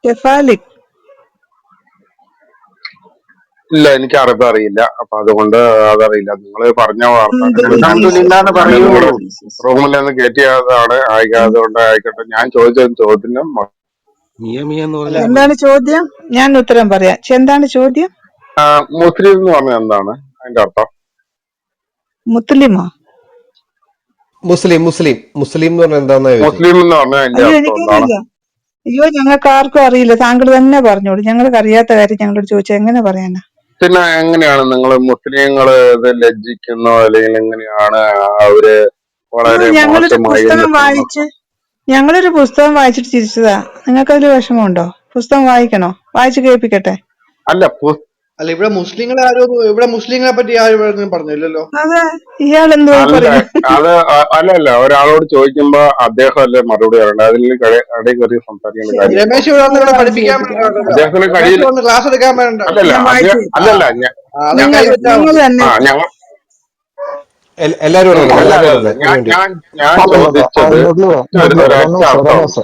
കെഫാലിക്. ഇല്ല, എനിക്ക് അറബി അറിയില്ല. അപ്പൊ അതുകൊണ്ട് അതറിയില്ല. നിങ്ങൾ പറഞ്ഞ വാർത്താനം കേട്ട് അൽഹംദുലില്ലാന്ന് ഞാൻ പറയൂ. നിങ്ങളുടെ റൂമിൽ നിന്ന് കയറ്റിയതാണ്. അതുകൊണ്ട് ആയിക്കോട്ടെ. ഞാൻ ചോദിച്ച ചോദ്യത്തിന് മിയ എന്ന് അല്ല, പറഞ്ഞ എന്താണ് മതി. ചോദ്യം? ഞാൻ ഉത്തരം പറയാം. എന്താണ് ചോദ്യം? മുസ്ലിം എന്ന് പറഞ്ഞാൽ എന്താണ് അതിന്റെ അർത്ഥം? മുസ്ലിമോ? മുസ്ലിം മുസ്ലിം മുസ്ലിം എന്ന് പറഞ്ഞാൽ എന്താന്നാ ചോദിച്ചേ? മുസ്ലിം എന്ന് പറഞ്ഞാൽ അതിന്റെ അയ്യോ, അർത്ഥം എന്താണ്? എനിക്കറിയില്ല. അയ്യോ, ഞങ്ങൾക്ക് ആർക്കും അറിയില്ല. താങ്കൾ തന്നെ പറഞ്ഞോളൂ. ഞങ്ങൾക്ക് അറിയാത്ത കാര്യം ഞങ്ങളോട് ചോദിച്ചാൽ എങ്ങനെ പറയാനാ? പിന്നെ എങ്ങനെയാണ് നിങ്ങൾ മുസ്ലിങ്ങൾ ഇത് ലജ്ജിക്കുന്നോ അല്ലെങ്കിൽ എങ്ങനെയാണ് അവര് വളരെ ഞങ്ങളൊരു മോശമായി പുസ്തകം എന്നിട്ട് വായിച്ചിട്ട് ചിരിച്ചതാ. നിങ്ങൾക്ക് അതിൽ വിഷമമുണ്ടോ? പുസ്തകം വായിക്കണോ? വായിച്ചു കേൾപ്പിക്കട്ടെ? അല്ല അല്ല, ഇവിടെ മുസ്ലിങ്ങളെ പറ്റി ആരും പറഞ്ഞില്ലല്ലോ. അതെ, ഇയാൾ എന്തോ അല്ല പറയുന്നു? അത് അല്ലല്ല, ഒരാളോട് ചോദിക്കുമ്പോ അദ്ദേഹം അല്ലേ മറുപടി പറയണ്ട. അതിൽ ഇടയിൽ കയറി സംസാരിക്കേണ്ട ശരി, കാര്യമുണ്ടോ? രമേശ് ഇവിടെ വന്ന് ഞാൻ ഇവിടെ വായിച്ചു പഠിപ്പിക്കാൻ കേൾപ്പിക്കാം. വേണ്ടല്ലോ. അദ്ദേഹത്തിന് രമേശ് കഴിയില്ല. വന്ന് ക്ലാസ് എടുക്കാൻ വേണ്ട. അല്ലല്ല ഞാൻ വായിച്ചു കേൾപ്പിക്കാം. അല്ലല്ല അത് നിങ്ങൾ കൈവിട്ടാ നിങ്ങൾ മതി. തന്നെ ഞങ്ങൾ എല്ലാരും ഇടണം, അല്ല എല്ലാരും അല്ലല്ല, ഇടണേ ഒരു മിനിറ്റ്. ഞാൻ അല്ലല്ല, ചോദിച്ചത് ഒരൊറ്റ രമേശ് അർത്ഥമുള്ളൂ. രമേശ്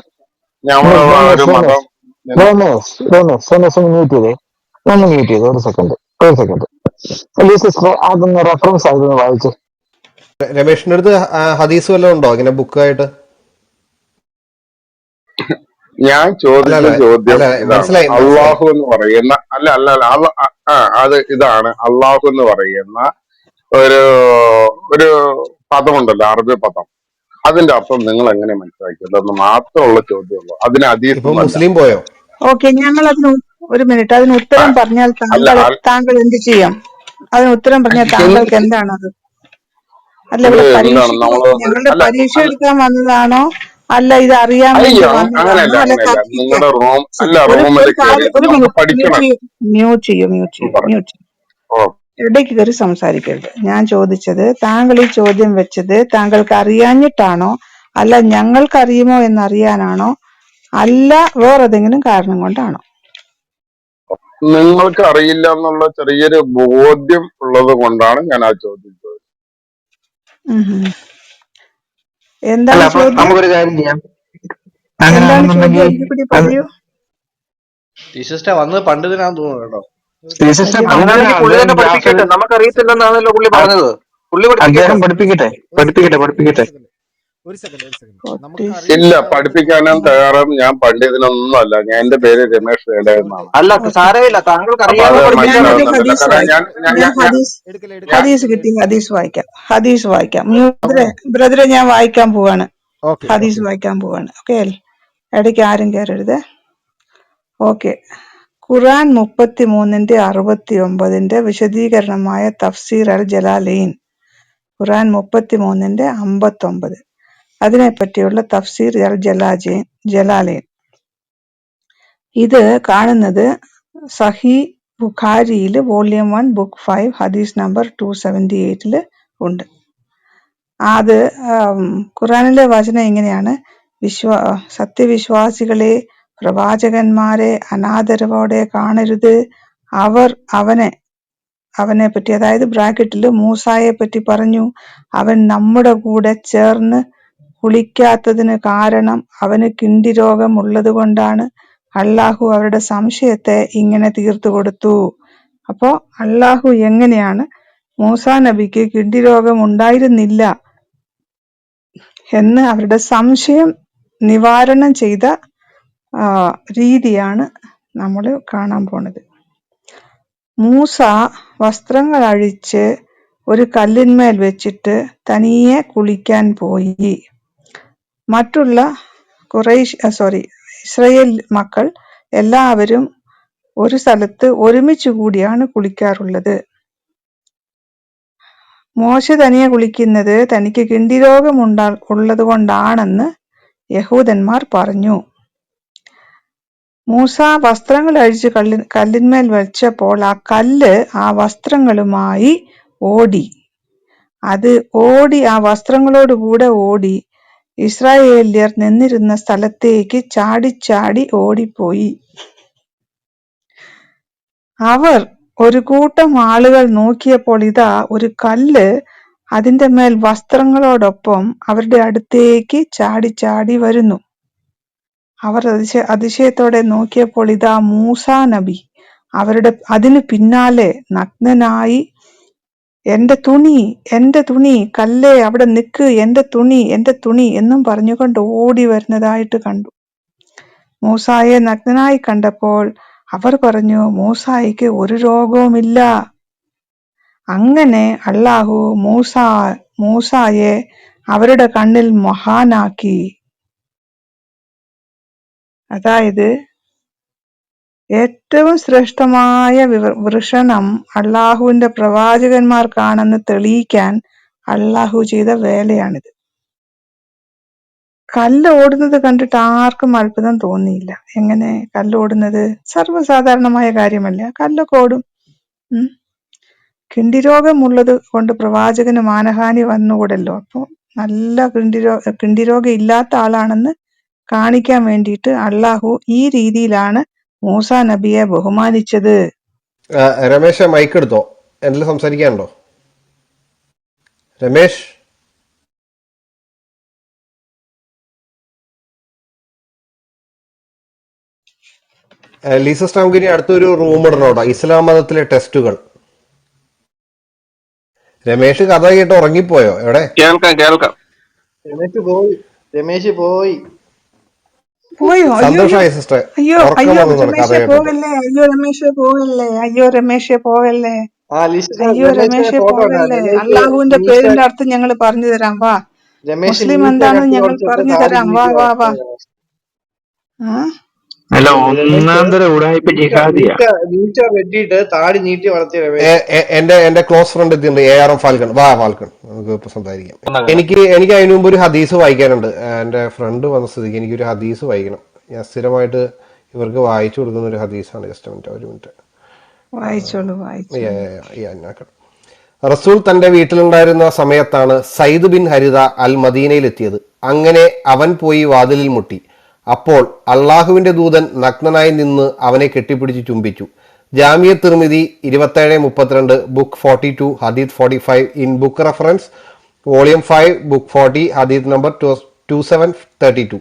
ഞമ്മളുള്ള ഒരു രമേശ് മതം രമേശ് രമേശ് രമേശ് ഒന്ന് മ്യൂട്ട് ചെയ്തേ, ഒന്ന് മ്യൂട്ട് ചെയ്തേ, ഒരു സെക്കൻഡ്. സിസ്റ്റർ അതൊന്ന് റെഫറൻസ് ആയിരുന്നു വായിച്ചു. രമേഷിന്റെ അടുത്ത് ഹദീസ് വല്ലതും ഉണ്ടോ ഇങ്ങനെ ബുക്കായിട്ട്? ഞാൻ അല്ല ചോദിച്ച അല്ല ചോദ്യം അല്ല, ഇതാണ്. മനസ്സിലായി. അള്ളാഹു എന്ന് പറയുന്ന അത് ഇതാണ്. അള്ളാഹു എന്ന് പറയുന്ന ഒരു ഒരു പദമുണ്ടല്ലോ, അറബി പദം. അതിന്റെ അർത്ഥം നിങ്ങൾ എങ്ങനെ മനസ്സിലാക്കിയത് എന്ന് മാത്രമുള്ള ചോദ്യമുള്ളൂ. അതിന് ഇപ്പൊ അതീതൊന്നുമല്ല. മുസ്ലിം പോയോ? ഓക്കെ, ഞങ്ങൾ ഒരു മിനിറ്റ്, അതിന് ഉത്തരം പറഞ്ഞാൽ അല്ല താങ്കൾ എന്ത് ചെയ്യാം? അതിന് ഉത്തരം പറഞ്ഞാൽ താങ്കൾക്ക് എന്താണത്? അല്ല, ഇത് ഇവിടെ എന്താണ് നമ്മള് ഞങ്ങളുടെ അല്ല പരീക്ഷ അല്ല എടുക്കാൻ വന്നതാണോ, അല്ല ഇത് അറിയാൻ വേണ്ടി അയ്യോ വന്നതാണോ, അങ്ങനെയല്ല അല്ല അങ്ങനെയല്ല. തർക്കിക്കാൻ? നിങ്ങളുടെ റൂം ശരി, അല്ല, ഒരു റൂമിൽ ഒരു കാര്യം, കയറിയിട്ട് ഒരു നമുക്ക് മിനിറ്റ്, പഠിക്കണം. മ്യൂട്ട് പറഞ്ഞു. ചെയ്യൂ. ഓ ഇടയ്ക്ക് കയറി സംസാരിക്കരുത്. ഞാൻ ചോദിച്ചത്, താങ്കൾ ഈ ചോദ്യം വെച്ചത് താങ്കൾക്ക് അറിയാഞ്ഞിട്ടാണോ, അല്ല ഞങ്ങൾക്ക് അറിയുമോ എന്നറിയാനാണോ, അല്ല വേറെന്തെങ്കിലും കാരണം കൊണ്ടാണോ? നിങ്ങൾക്ക് അറിയില്ല എന്നുള്ള ചെറിയൊരു ബോധ്യം ഉള്ളത് കൊണ്ടാണ് ഞാൻ ആ ചോദ്യം ചോദിച്ചത്. ഉം. അല്ല, എന്താണ് അപ്പൊ ചോദ്യം? നമുക്കൊരു കാര്യം ചെയ്യാം. എന്താണ് അങ്ങനെയാണെന്നുണ്ടെങ്കിൽ ചോദ്യം? ഒരിക്കൽ പറയൂ. ടീച്ചർ വന്നത് പണ്ഡിതനാന്ന് തോന്നുന്നു കേട്ടോ. സിസ്റ്റർ വലിയ അങ്ങനെയാണെങ്കിൽ പുള്ളി തന്നെ അദ്ദേഹം പഠിപ്പിക്കട്ടെ, നമുക്കറിയത്തില്ലെന്നാണല്ലോ പുള്ളി പറഞ്ഞത്. പുള്ളി അദ്ദേഹം പഠിപ്പിക്കട്ടെ. ഒരു സെക്കൻഡ് നമുക്ക് പൊട്ടി. ഇല്ല, അറിയില്ല എന്ന് പഠിപ്പിക്കാനും തയ്യാറും. ഞാൻ പണ്ഡിതനൊന്നും അല്ല. എന്റെ പേര് രമേശ് വേല എന്നാണ്. അല്ല, ഓക്കെ, സാരമില്ല, താങ്കൾക്ക് അപ്പൊ അത് അറിയാമെങ്കിൽ പഠിപ്പിച്ചാൽ മതി. ഞാനൊരു മനസ്സിലാവുന്നുണ്ടല്ലോ. ഹദീസ് കാരണം വായിക്കാം. ഞാൻ എടുക്കല്ലേ ഞാൻ ഹദീസ് കിട്ടി, ഹദീസ് വായിക്കാം. ബ്രദറെ ഞാൻ വായിക്കാൻ പോവാണ്. ഓക്കെ ഹദീസ് വായിക്കാൻ പോവാണ്. ഓക്കെ, ഇടയ്ക്ക് ആരും കയറരുത്. ഓക്കെ, ഖുർആൻ 33-69 വിശദീകരണമായ തഫ്സീർ അൽ ജലാലൈൻ. ഖുർആൻ 33-59 അതിനെപ്പറ്റിയുള്ള തഫ്സീർ അൽ ജലാലൈൻ. ഇത് കാണുന്നത് സഹി ബുഖാരിയിൽ വോള്യം 1 ബുക്ക് 5 ഹദീസ് നമ്പർ 278 ഉണ്ട്. അത് ഖുറാനിലെ വചനം ഇങ്ങനെയാണ്: സത്യവിശ്വാസികളെ, പ്രവാചകന്മാരെ അനാദരവോടെ കാണരുത്. അവർ അവനെ പറ്റി, അതായത് ബ്രാക്കറ്റിൽ മൂസായെ പറ്റി പറഞ്ഞു, അവൻ നമ്മുടെ കൂടെ ചേർന്ന് കുളിക്കാത്തതിന് കാരണം അവന് കിണ്ടിരോഗം ഉള്ളത് കൊണ്ടാണ്. അള്ളാഹു അവരുടെ സംശയത്തെ ഇങ്ങനെ തീർത്തു കൊടുത്തു. അപ്പോ അള്ളാഹു എങ്ങനെയാണ് മൂസാ നബിക്ക് കിണ്ടിരോഗം ഉണ്ടായിരുന്നില്ല എന്ന് അവരുടെ സംശയം നിവാരണം ചെയ്ത രീതിയാണ് നമ്മൾ കാണാൻ പോണത്. മൂസ വസ്ത്രങ്ങൾ അഴിച്ച് ഒരു കല്ലിന്മേൽ വെച്ചിട്ട് തനിയെ കുളിക്കാൻ പോയി. മറ്റുള്ള ഇസ്രായേൽ മക്കൾ എല്ലാവരും ഒരു സ്ഥലത്ത് ഒരുമിച്ച് കൂടിയാണ് കുളിക്കാറുള്ളത്. മോശ തനിയെ കുളിക്കുന്നത് തനിക്ക് കിണ്ടിരോഗം ഉള്ളത് കൊണ്ടാണെന്ന് യഹൂദന്മാർ പറഞ്ഞു. മൂസ വസ്ത്രങ്ങൾ അഴിച്ച് കല്ലിന്മേൽ വെച്ചപ്പോൾ ആ കല്ല് ആ വസ്ത്രങ്ങളുമായി ഓടി. ആ വസ്ത്രങ്ങളോടുകൂടെ ഓടി ഇസ്രായേല്യർ നിന്നിരുന്ന സ്ഥലത്തേക്ക് ചാടി ഓടിപ്പോയി. അവർ ഒരു കൂട്ടം ആളുകൾ നോക്കിയപ്പോൾ ഇതാ ഒരു കല്ല് അതിന്റെ മേൽ വസ്ത്രങ്ങളോടൊപ്പം അവരുടെ അടുത്തേക്ക് ചാടി വരുന്നു. അവർ അതിശയത്തോടെ നോക്കിയപ്പോൾ ഇതാ മൂസാ നബി അതിനു പിന്നാലെ നഗ്നനായി എന്റെ തുണി കല്ലേ അവിടെ നിക്ക്, എന്റെ തുണി എന്നും പറഞ്ഞുകൊണ്ട് ഓടി വരുന്നതായിട്ട് കണ്ടു. മൂസായെ നഗ്നനായി കണ്ടപ്പോൾ അവർ പറഞ്ഞു, മൂസായിക്ക് ഒരു രോഗവുമില്ല. അങ്ങനെ അള്ളാഹു മൂസായെ അവരുടെ കണ്ണിൽ മഹാനാക്കി. അതായത് ഏറ്റവും ശ്രേഷ്ഠമായ വൃഷണം അള്ളാഹുവിന്റെ പ്രവാചകന്മാർക്കാണെന്ന് തെളിയിക്കാൻ അള്ളാഹു ചെയ്ത വേലയാണിത്. കല്ല് ഓടുന്നത് കണ്ടിട്ട് ആർക്കും അത്ഭുതം തോന്നിയില്ല. എങ്ങനെ കല്ലോടുന്നത്? സർവ്വസാധാരണമായ കാര്യമല്ല, കല്ലൊക്കെ ഓടും. കിണ്ടിരോഗമുള്ളത് കൊണ്ട് പ്രവാചകന് മാനഹാനി വന്നുകൂടല്ലോ. അപ്പൊ നല്ല കിണ്ടിരോഗം ഇല്ലാത്ത ആളാണെന്ന് കാണിക്കാൻ വേണ്ടിയിട്ട് അള്ളാഹു ഈ രീതിയിലാണ് മൂസാ നബിയെ ബഹുമാനിച്ചത്. രമേശ് മൈക്ക് എടുത്തോ, എന്തെങ്കിലും സംസാരിക്കാനുണ്ടോ രമേശ്? ലീസ സ്റ്റാംകിനി അടുത്തൊരു റൂം ഇടണോട്ടോ, ഇസ്ലാം മതത്തിലെ ടെസ്റ്റുകൾ. രമേശ് കഥ കേട്ട് ഉറങ്ങിപ്പോയോ? എവിടെ? കേൾക്കാം. രമേശ് പോയി. പോയോ? സന്തോഷമായി സിസ്റ്റർ, ഉറക്കം വന്നു കഥ രമേശെ കേട്ടിട്ട്. പോകല്ലേ, രമേശെ പോകല്ലേ. രമേശെ ഫോട്ടോ പോകല്ലേ. അള്ളാഹുവിന്റെ പേരിന്റെ അർത്ഥം ഞങ്ങൾ പറഞ്ഞു തരാം, വാ. മുസ്ലിം എന്താണെന്ന് ഞങ്ങൾ പറഞ്ഞു തരാം, വാ. അല്ല, ഒന്നാന്തര ഉടായിപ്പ് ജിഹാദിയാ. വെട്ടിയിട്ട് താടി നീട്ടി വളർത്തിയ രമേശ്. എന്റെ ക്ലോസ് ഫ്രണ്ട് എത്തിയിട്ടുണ്ട്, ARM ഫാൽക്കൺ. വാ ഫാൽക്കൺ, നമുക്ക് ഇപ്പൊ സംസാരിക്കാം. എനിക്ക് അതിനു മുമ്പ് ഒരു ഹദീസ് വായിക്കാനുണ്ട്. എന്റെ ഫ്രണ്ട് വന്ന സ്ഥിതിക്ക് എനിക്കൊരു ഹദീസ് വായിക്കണം. ഞാൻ സ്ഥിരമായിട്ട് ഇവർക്ക് വായിച്ചു കൊടുക്കുന്ന ഒരു ഹദീസാണ്. ജസ്റ്റ് ഒരു മിനിറ്റ്. റസൂൽ തന്റെ വീട്ടിലുണ്ടായിരുന്ന സമയത്താണ് സയ്യിദ് ബിൻ ഹരിത അൽ മദീനയിലെത്തിയത്. അങ്ങനെ അവൻ പോയി വാതിലിൽ മുട്ടി. അപ്പോൾ അള്ളാഹുവിന്റെ ദൂതൻ നഗ്നനായി നിന്ന് അവനെ കെട്ടിപ്പിടിച്ച് ചുംബിച്ചു. ജാമിയ തിർമിദി 2732, ബുക്ക് 42, ഹദീത്ത് 45, in book reference volume 5, book 40, ഹദീത്ത് നമ്പർ 2732.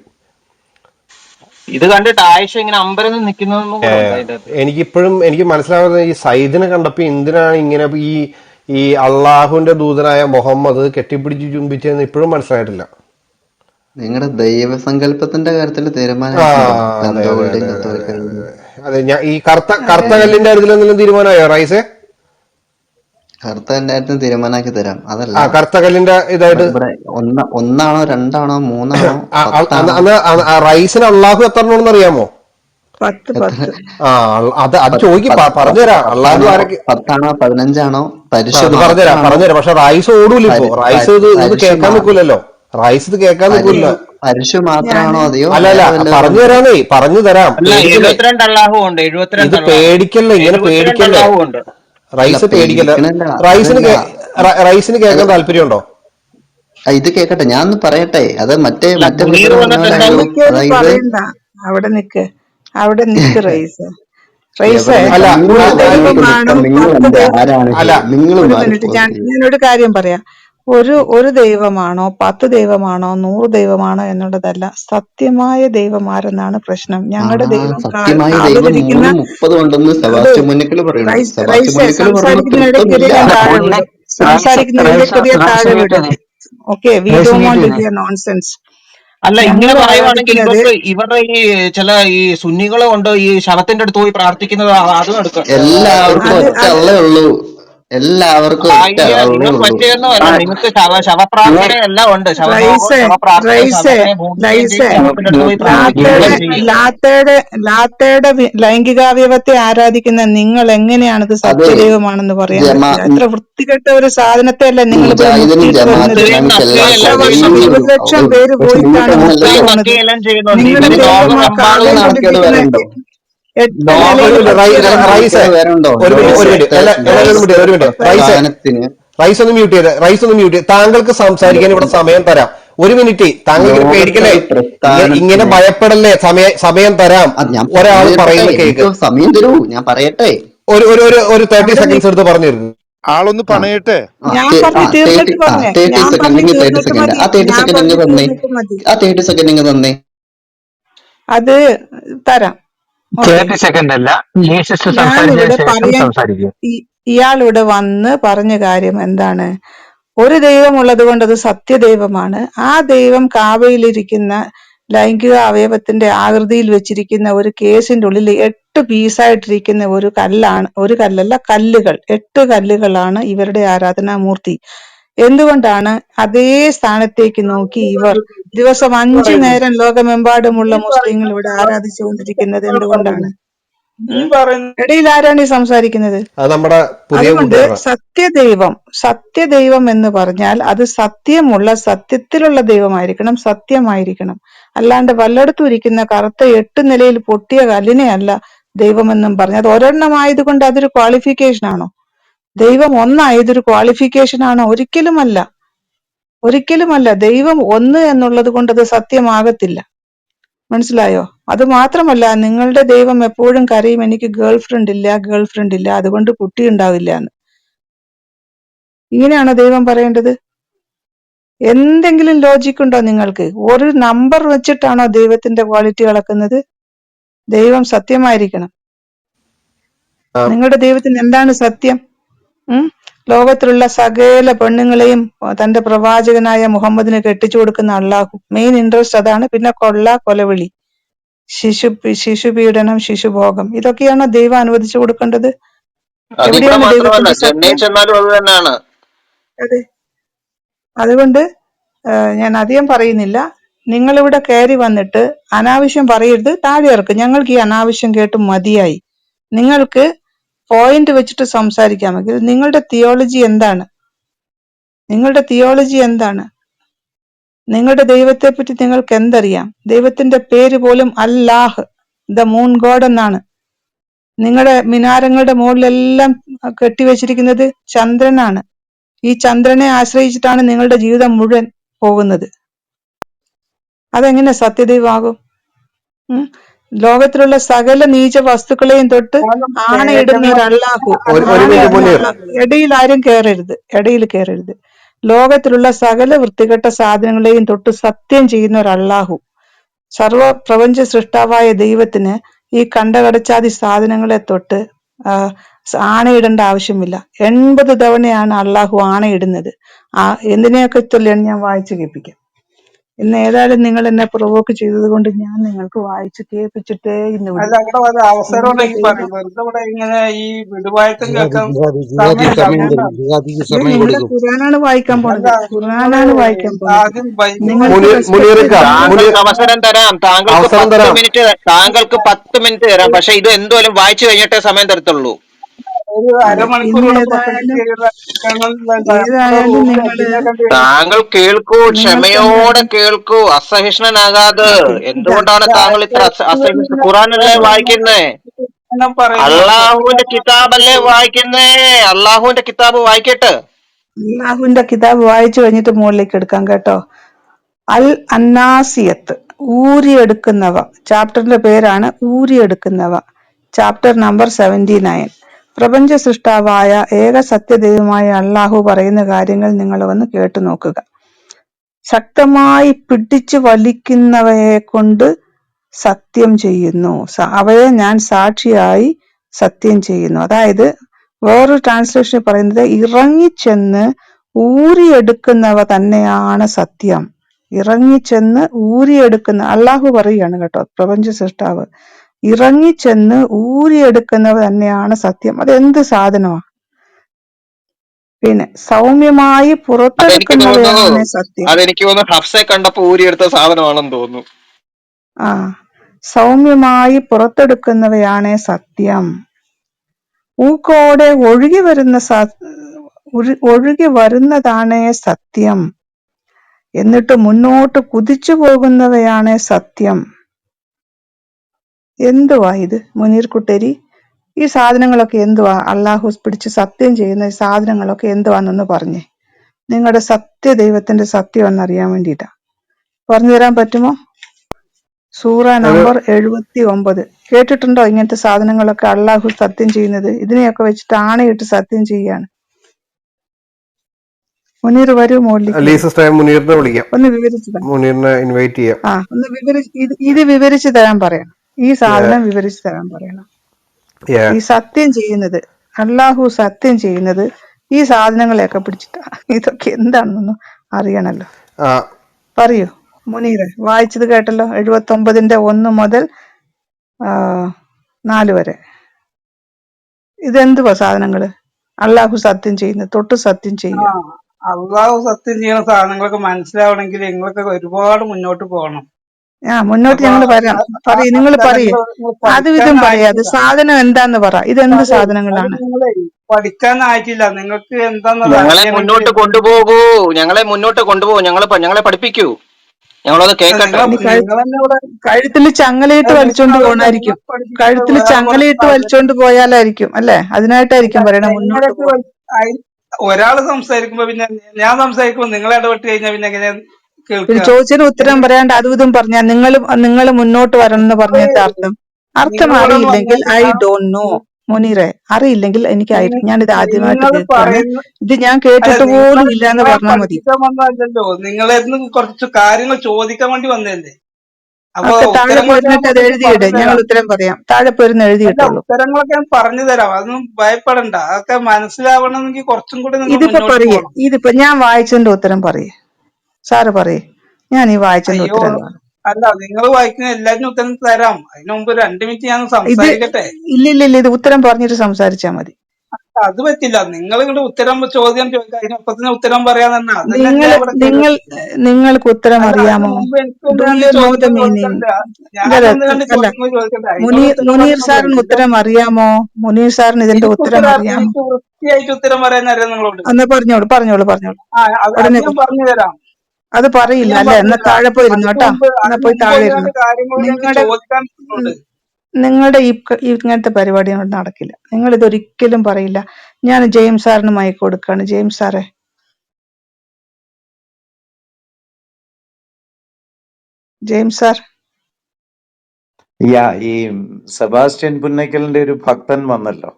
ഇത് കണ്ടിട്ട് ആയിഷ ഇങ്ങനെ അമ്പരന്ന് നിൽക്കുന്നു. എനിക്ക് മനസ്സിലാവുന്നത് ഈ സയ്യിദിനെ കണ്ടപ്പോ എന്തിനാണ് ഇങ്ങനെ ഈ അള്ളാഹുവിന്റെ ദൂതനായ മുഹമ്മദ് കെട്ടിപ്പിടിച്ച് ചുംബിച്ചതെന്ന് ഇപ്പോഴും മനസ്സിലായിട്ടില്ല. നിങ്ങളുടെ ദൈവസങ്കല്പത്തിന്റെ കാര്യത്തിൽ തീരുമാനം. അതെ, ഞാൻ ഈ കറുത്ത കല്ലിന്റെ കാര്യത്തിൽ എന്തെങ്കിലും തീരുമാനമായോ റൈസെ? കറുത്ത കല്ലിന്റെ തീരുമാനമാക്കി തരാം. അതല്ല, കറുത്ത കല്ലിന്റെ ഇതായിട്ട് ഒന്നാണോ രണ്ടാണോ മൂന്നാണോ? റൈസിന് അള്ളാഹു എത്രണമെന്ന് അറിയാമോ? 10. അത് ചോദിക്കും, പറഞ്ഞുതരാം. അള്ളാഹു 10ആണോ 15ആണോ? പറഞ്ഞുതരാം. പക്ഷെ റൈസ് ഓടൂല. ഇപ്പൊ റൈസ് ഇത് കേൾക്കാൻ നിൽക്കൂലല്ലോ. റൈസ് ഇത് കേൾക്കാൻ നിൽക്കില്ല. പരിശു മാത്രമാണോ? അതെയോ? അല്ല, പറഞ്ഞു തരാം. ഇത് പേടിക്കല്ലേ, ഇങ്ങനെ പേടിക്കല്ലേ. റൈസ് പേടിക്കല്ല. റൈസിന് കേൾക്കാൻ താല്പര്യമുണ്ടോ? ഇത് കേക്കട്ടെ, ഞാൻ ഒന്ന് പറയട്ടെ. അത് മറ്റേ അവിടെ നിക്ക് റൈസ്. ഞാനൊരു കാര്യം പറയാം. ഒരു ദൈവമാണോ 10 ദൈവമാണോ 100 ദൈവമാണോ എന്നുള്ളതല്ല, സത്യമായ ദൈവം ആരെന്നാണ് പ്രശ്നം. ഞങ്ങളുടെ ദൈവം സംസാരിക്കുന്നതിനിടയ്ക്ക് താഴെ വിടും. Okay, we don't want to hear nonsense. അല്ല, ഇങ്ങനെ പറയുവാണെങ്കിൽ ഇവരുടെ ഈ ചില ഈ സുന്നികളെ കൊണ്ട് ഈ ശവത്തിന്റെ അടുത്ത് പോയി പ്രാർത്ഥിക്കുന്നത് അതും എടുക്കാം. എല്ലാവർക്കും പറ്റിയെന്നല്ല, നിങ്ങൾക്ക് ശവപ്രാർത്ഥന എല്ലാം ഉണ്ട്. ലാത്തയുടെ ലൈംഗികാവയവത്തെ ആരാധിക്കുന്ന നിങ്ങൾ എങ്ങനെയാണത് സത്യദൈവമാണെന്ന് പറയാൻ പറ്റില്ല? എത്ര വൃത്തികെട്ട ഒരു സാധനത്തെ അല്ല നിങ്ങൾ 20 ലക്ഷം പേര് പോയിട്ടാണ് നിങ്ങൾ റൈസ് ഒന്ന് മ്യൂട്ട് ചെയ്ത്. താങ്കൾക്ക് സംസാരിക്കാൻ ഇവിടെ സമയം തരാം. 1 മിനിറ്റ്. താങ്കൾ പേടിക്കല്ലേ, ഇങ്ങനെ ഭയപ്പെടല്ലേ. സമയം തരാം. ഒരാൾ പറയുന്ന കേക്ക്. സമയം തരൂ, ഞാൻ പറയട്ടെ. ഒരു 30 സെക്കൻഡ്സ് എടുത്ത് പറഞ്ഞു തരുന്നു. ആളൊന്ന് പണയട്ടെ. 30 സെക്കൻഡ് തന്നെ. അത് തരാം. ഓക്കെ, 30 സെക്കൻഡ് അല്ല, ജീസസ് സംസാരിച്ചതിന് ഞാനിവിടെ ശേഷം പറയാൻ സംസാരിക്കും. ഇയാളിവിടെ വന്ന് പറഞ്ഞ കാര്യം എന്താണ്? ഒരു ദൈവം ഉള്ളത് കൊണ്ട് അത് സത്യദൈവമാണ്. ആ ദൈവം കാവയിലിരിക്കുന്ന ലൈംഗിക അവയവത്തിന്റെ ആകൃതിയിൽ വെച്ചിരിക്കുന്ന ഒരു കേസിന്റെ ഉള്ളിൽ 8 പീസായിട്ടിരിക്കുന്ന ഒരു കല്ലാണ്, ഒരു കല്ലല്ല, കല്ലുകൾ, 8 കല്ലുകളാണ് ഇവരുടെ ആരാധനാമൂർത്തി. എന്തുകൊണ്ടാണ് അതേ സ്ഥാനത്തേക്ക് നോക്കി ഇവർ ദിവസം 5 നേരം ലോകമെമ്പാടുമുള്ള മുസ്ലിങ്ങൾ ഇവിടെ ആരാധിച്ചുകൊണ്ടിരിക്കുന്നത്? എന്തുകൊണ്ടാണ്? ഇടയിൽ ആരാണ് ഈ സംസാരിക്കുന്നത്? അത് നമ്മുടെ പുതിയ അതുകൊണ്ട് കൂട്ടുകാരനാണ്. സത്യദൈവം എന്ന് പറഞ്ഞാൽ അത് സത്യമുള്ള, സത്യത്തിലുള്ള ദൈവമായിരിക്കണം, സത്യമായിരിക്കണം. അല്ലാണ്ട് വല്ലയിടത്തും ഇരിക്കുന്ന കറുത്ത 8 നിലയിൽ പൊട്ടിയ കല്ലിനെ അല്ല ദൈവമെന്നും പറഞ്ഞ്. അത് ഒരെണ്ണമായത് കൊണ്ട് അതൊരു ക്വാളിഫിക്കേഷൻ ആണോ? ദൈവം ഒന്നായതൊരു ക്വാളിഫിക്കേഷൻ ആണോ? ഒരിക്കലുമല്ല, ഒരിക്കലുമല്ല. ദൈവം ഒന്ന് എന്നുള്ളത് കൊണ്ട് അത് സത്യമാകത്തില്ല. മനസ്സിലായോ? അത് മാത്രമല്ല, നിങ്ങളുടെ ദൈവം എപ്പോഴും കരയും, എനിക്ക് ഗേൾ ഫ്രണ്ട് ഇല്ല, അതുകൊണ്ട് കുട്ടി ഉണ്ടാവില്ല എന്ന്. ഇങ്ങനെയാണോ ദൈവം പറയേണ്ടത്? എന്തെങ്കിലും ലോജിക് ഉണ്ടോ നിങ്ങൾക്ക്? ഒരു നമ്പർ വെച്ചിട്ടാണോ ദൈവത്തിന്റെ ക്വാളിറ്റി അളക്കുന്നത്? ദൈവം സത്യമായിരിക്കണം. നിങ്ങളുടെ ദൈവത്തിന് എന്താണ് സത്യം? ലോകത്തിലുള്ള സകല പെണ്ണുങ്ങളെയും തന്റെ പ്രവാചകനായ മുഹമ്മദിന് കെട്ടിച്ചു കൊടുക്കുന്ന അള്ളാഹു. മെയിൻ ഇൻട്രസ്റ്റ് അതാണ്. പിന്നെ കൊലവിളി, ശിശുപീഡനം, ശിശുഭോഗം, ഇതൊക്കെയാണോ ദൈവം അനുവദിച്ചു കൊടുക്കേണ്ടത്? എവിടെയാണ് ദൈവത്തിന്റെ സത്യം? അതെ. അതുകൊണ്ട് ഞാൻ അധികം പറയുന്നില്ല. നിങ്ങളിവിടെ കയറി വന്നിട്ട് അനാവശ്യം പറയരുത്, താഴെ ഇറക്കും. ഞങ്ങൾക്ക് ഈ അനാവശ്യം കേട്ട് മതിയായി. നിങ്ങൾക്ക് പോയിന്റ് വെച്ചിട്ട് സംസാരിക്കാമെങ്കിൽ നിങ്ങളുടെ തിയോളജി എന്താണ്? നിങ്ങളുടെ തിയോളജി എന്താണ്? നിങ്ങളുടെ ദൈവത്തെ പറ്റി നിങ്ങൾക്ക് എന്തറിയാം? ദൈവത്തിന്റെ പേര് പോലും അല്ലാഹ്, ദ മൂൺ ഗോഡ് എന്നാണ്. നിങ്ങളുടെ മിനാരങ്ങളുടെ മുകളിലെല്ലാം കെട്ടിവെച്ചിരിക്കുന്നത് ചന്ദ്രനാണ്. ഈ ചന്ദ്രനെ ആശ്രയിച്ചിട്ടാണ് നിങ്ങളുടെ ജീവിതം മുഴുവൻ പോകുന്നത്. അതെങ്ങനെ സത്യദൈവമാകും? ലോകത്തിലുള്ള സകല നീച വസ്തുക്കളെയും തൊട്ട് ആണയിടുന്ന ഒരു അള്ളാഹു, ഇടയിൽ ആരും കയറരുത്. ലോകത്തിലുള്ള സകല വൃത്തികെട്ട സാധനങ്ങളെയും തൊട്ട് സത്യം ചെയ്യുന്ന ഒരു അള്ളാഹു, സർവ പ്രപഞ്ച സൃഷ്ടാവായ ദൈവത്തിന് ഈ കണ്ടകടച്ചാതി സാധനങ്ങളെ തൊട്ട് ആണയിടേണ്ട ആവശ്യമില്ല. 80 തവണയാണ് അള്ളാഹു ആണയിടുന്നത്. എന്തിനെയൊക്കെ ചൊല്ലിയാണ് ഞാൻ വായിച്ചു കേൾപ്പിക്കാം. ഇന്ന് ഏതായാലും നിങ്ങൾ എന്നെ പ്രൊവോക്ക് ചെയ്തത് കൊണ്ട് ഞാൻ നിങ്ങൾക്ക് വായിച്ചു കേൾപ്പിച്ചിട്ടേ ഇന്ന് വിടും. നിങ്ങളുടെ ഖുർആനാണ് വായിക്കാൻ പോണത്. താങ്കൾക്ക് അവസരം തരാം. താങ്കൾക്ക് 10 മിനിറ്റ് തരാം. പക്ഷെ ഇത് എന്തോലും വായിച്ചു കഴിഞ്ഞിട്ടേ സമയം തരത്തുള്ളൂ. താങ്കൾ കേൾക്കൂ, ക്ഷമയോടെ കേൾക്കൂ, അസഹിഷ്ണനാകാതെ. എന്തുകൊണ്ടാണ് താങ്കൾ ഇത്ര അസഹിഷ്ണു? ഖുറാനല്ലേ വായിക്കുന്നേ? അള്ളാഹുവിന്റെ കിതാബല്ലേ വായിക്കുന്നേ? അള്ളാഹുവിന്റെ കിതാബ് വായിക്കട്ടെ. അള്ളാഹുവിന്റെ കിതാബ് വായിച്ചു കഴിഞ്ഞിട്ട് മുകളിലേക്ക് എടുക്കാം കേട്ടോ. അൽ അന്നാസിയത്ത്, ഊരിയെടുക്കുന്നവ, ചാപ്റ്ററിന്റെ പേരാണ് ഊരിയെടുക്കുന്നവ. Chapter number 79. പ്രപഞ്ച സൃഷ്ടാവായ ഏക സത്യദൈവമായ അള്ളാഹു പറയുന്ന കാര്യങ്ങൾ നിങ്ങൾ ഒന്ന് കേട്ടു നോക്കുക. ശക്തമായി പിടിച്ചു വലിക്കുന്നവയെ കൊണ്ട് സത്യം ചെയ്യുന്നു, അവയെ ഞാൻ സാക്ഷിയായി സത്യം ചെയ്യുന്നു. അതായത് വേറൊരു ട്രാൻസ്ലേഷൻ പറയുന്നത് ഇറങ്ങിച്ചെന്ന് ഊരിയെടുക്കുന്നവ തന്നെയാണ് സത്യം. ഇറങ്ങിച്ചെന്ന് ഊരിയെടുക്കുന്ന അള്ളാഹു പറയുകയാണ് കേട്ടോ, പ്രപഞ്ച സൃഷ്ടാവ്. ഇറങ്ങിച്ചെന്ന് ഊരിയെടുക്കുന്നവ തന്നെയാണ് സത്യം. അതെന്ത് സാധനമാണ്? പിന്നെ സൗമ്യമായി പുറത്തെടുക്കുന്നവയാണ് സത്യം. അതെനിക്ക് തോന്നുന്നു ഹഫ്സെ കണ്ടപ്പോ ഊരിയെടുത്ത സാധനമാണെന്ന് തോന്നുന്നു. സൗമ്യമായി പുറത്തെടുക്കുന്നവയാണ് സത്യം. ഊക്കോടെ ഒഴുകി വരുന്നതാണ് സത്യം. എന്നിട്ട് മുന്നോട്ട് കുതിച്ചു പോകുന്നവയാണ് സത്യം. എന്തുവാ ഇത് മുനീർ കുട്ടേരി? ഈ സാധനങ്ങളൊക്കെ എന്തുവാ? അള്ളാഹു പിടിച്ച് സത്യം ചെയ്യുന്ന ഈ സാധനങ്ങളൊക്കെ എന്തുവാന്നൊന്ന് പറഞ്ഞേ. നിങ്ങളുടെ സത്യദൈവത്തിന്റെ സത്യം എന്നറിയാൻ വേണ്ടിയിട്ടാ. പറഞ്ഞു തരാൻ പറ്റുമോ? സൂറ നമ്പർ 79. കേട്ടിട്ടുണ്ടോ ഇങ്ങനത്തെ സാധനങ്ങളൊക്കെ അള്ളാഹു സത്യം ചെയ്യുന്നത്? ഇതിനെയൊക്കെ വെച്ചിട്ട് ആണയിട്ട് സത്യം ചെയ്യാണ്. മുനീർ വരൂ, മുകളിലേക്ക് അലി വരൂ. സിസ്റ്റർ, മുനീറിനെ വിളിക്കാം, ഒന്ന് വിവരിച്ചു തരാം. മുനീറിനെ ഇൻവൈറ്റ് ചെയ്യാം. ഒന്ന് ഇത് വിവരിച്ചു തരാൻ പറയണം. ഈ സാധനം വിവരിച്ചു തരാൻ പറയണം. ഈ സത്യം ചെയ്യുന്നത്, അള്ളാഹു സത്യം ചെയ്യുന്നത് ഈ സാധനങ്ങളെയൊക്കെ പിടിച്ചിട്ടാ. ഇതൊക്കെ എന്താണെന്നൊന്നും അറിയണല്ലോ. പറയൂ മുനീറെ, വായിച്ചത് കേട്ടല്ലോ. 79-1 മുതൽ 4 വരെ. ഇതെന്തുവാ സാധനങ്ങള്? അള്ളാഹു സത്യം ചെയ്യുന്നത്, തൊട്ട് സത്യം ചെയ്യുക. അള്ളാഹു സത്യം ചെയ്യുന്ന സാധനങ്ങളൊക്കെ മനസ്സിലാവണമെങ്കിൽ നിങ്ങളൊക്കെ ഒരുപാട് മുന്നോട്ട് പോകണം. മുന്നോട്ട് ഞങ്ങൾ വരാം. പറയൂ, നിങ്ങൾ പറയൂ, അതുവിധം പറയാ. അത് സാധനം എന്താന്ന് പറ. ഇതെന്ത് സാധനങ്ങളാണ്? പഠിക്കാനായിട്ടില്ല നിങ്ങൾക്ക്. എന്താന്ന് ഞങ്ങളെ മുന്നോട്ട് കൊണ്ടുപോകൂ, ഞങ്ങളെ പഠിപ്പിക്കൂ, ഞങ്ങളത് കേൾക്കട്ടെ. കഴുത്തിൽ ചങ്ങലയിട്ട് വലിച്ചോണ്ട് പോകണായിരിക്കും. കഴുത്തിൽ ചങ്ങലയിട്ട് വലിച്ചോണ്ട് പോയാലായിരിക്കും അല്ലെ? അതിനായിട്ടായിരിക്കും പറയണ മുന്നോട്ട് പോ. ഒരാള് സംസാരിക്കുമ്പോ പിന്നെ ഞാൻ സംസാരിക്കുമ്പോ നിങ്ങൾ ഇടപെട്ട് കഴിഞ്ഞാൽ പിന്നെ എങ്ങനെ പിന്നെ കേൾക്കുക? ചോദിച്ചതിന് ഉത്തരം പറയാണ്ട് അതും ഇതും പറഞ്ഞാ നിങ്ങൾ മുന്നോട്ട് വരണം എന്ന് പറഞ്ഞിട്ട് അർത്ഥം അറിയില്ലെങ്കിൽ ഐ ഡോണ്ട് നോ. മുനീറെ, അറിയില്ലെങ്കിൽ എനിക്ക് ഞാനിത് ആദ്യമായിട്ട് കേൾക്കാണ്. ഇത് ഞാൻ കേട്ടിട്ട് പോലും ഇല്ല എന്ന് പറഞ്ഞാൽ മതി. പഠിപ്പിക്കാൻ വന്നതല്ലോ, നിങ്ങളെന്ന് കുറച്ച് കാര്യങ്ങൾ ചോദിക്കാൻ വേണ്ടി വന്നതല്ലേ. അപ്പൊ ഒക്കെ താഴെ ഉത്തരങ്ങളൊക്കെ പോയിരുന്നിട്ട് അത് എഴുതിയിട്, ഞങ്ങൾ ഉത്തരം പറയാം. താഴെ പോയിരുന്ന് എഴുതിയിട്ടുള്ളൂ. ഉത്തരങ്ങളൊക്കെ ഞാൻ പറഞ്ഞു തരാം, അതൊന്നും ഭയപ്പെടണ്ട. അതൊക്കെ മനസ്സിലാവണമെങ്കിൽ കുറച്ചും കൂടി നിങ്ങൾ ഇതിപ്പോ മുന്നോട്ട് പറയേ, പോകണം. ഇതിപ്പോ ഞാൻ വായിച്ചതിന്റെ ഉത്തരം പറയേ. സാറ് പറയേ, ഞാൻ ഈ വായിച്ചതിന്റെ അയ്യോ, ഉത്തരം എന്താണ്? അല്ല, നിങ്ങൾ വായിക്കുന്ന എല്ലാത്തിനും ഉത്തരം തരാം. അതിനു മുമ്പ് 2 മിനിറ്റ് ഞാൻ ഇത് സംസാരിക്കട്ടെ. ഇല്ലില്ല, ഇത് ഉത്തരം പറഞ്ഞിട്ട് സംസാരിച്ചാ മതി. അത് പറ്റില്ല. നിങ്ങൾ ഇങ്ങോട്ട് ചോദ്യം ചോദിക്കുക, അതിനൊപ്പത്തിന് ഉത്തരം പറയാന്ന് പറഞ്ഞാൽ നിങ്ങൾക്ക് ഉത്തരം അല്ല, അതിന് അറിയാമോ? മുമ്പ് എനിക്ക് ഡു ഒന്ന് യു നോ ദ ചോദ്യങ്ങൾ മീനിങ്? ചോദിക്കണ്ട. ഞാനൊന്ന് രണ്ട് അല്ല, ചോദ്യങ്ങൾ ചോദിക്കട്ടെ. മുനീർ സാറിന് ഉത്തരം അറിയാമോ? മുനീർ സാറിന് ഇതിന്റെ ഉത്തരം അറിയാമോ? എനിക്ക് വൃത്തിയായിട്ട് ഉത്തരം പറയാൻ അറിയാം നിങ്ങളോട്. എന്നാ പറഞ്ഞോളൂ. അത് ഉടനെ ഞാൻ പറഞ്ഞു തരാം. അത് പറയില്ല അല്ലെ? എന്നാ താഴെ പോയിരുന്നു കേട്ടോ. എന്നാ പോയി താഴെ ഇരുന്നു. കാര്യങ്ങൾ എനിക്ക് ചോദിക്കാൻ ഉണ്ട്. നിങ്ങളുടെ ഇങ്ങനത്തെ പരിപാടി കൊണ്ട് നടക്കില്ല. നിങ്ങൾ ഇതൊരിക്കലും പറയില്ല. ഞാൻ ജെയിംസ് സാറിന് മൈക്ക് കൊടുക്കാണ്. ജെയിംസ് സാറേ. James sir. ഈ സെബാസ്റ്റ്യൻ പുന്നക്കലിന്റെ ഒരു ഭക്തൻ വന്നല്ലോ.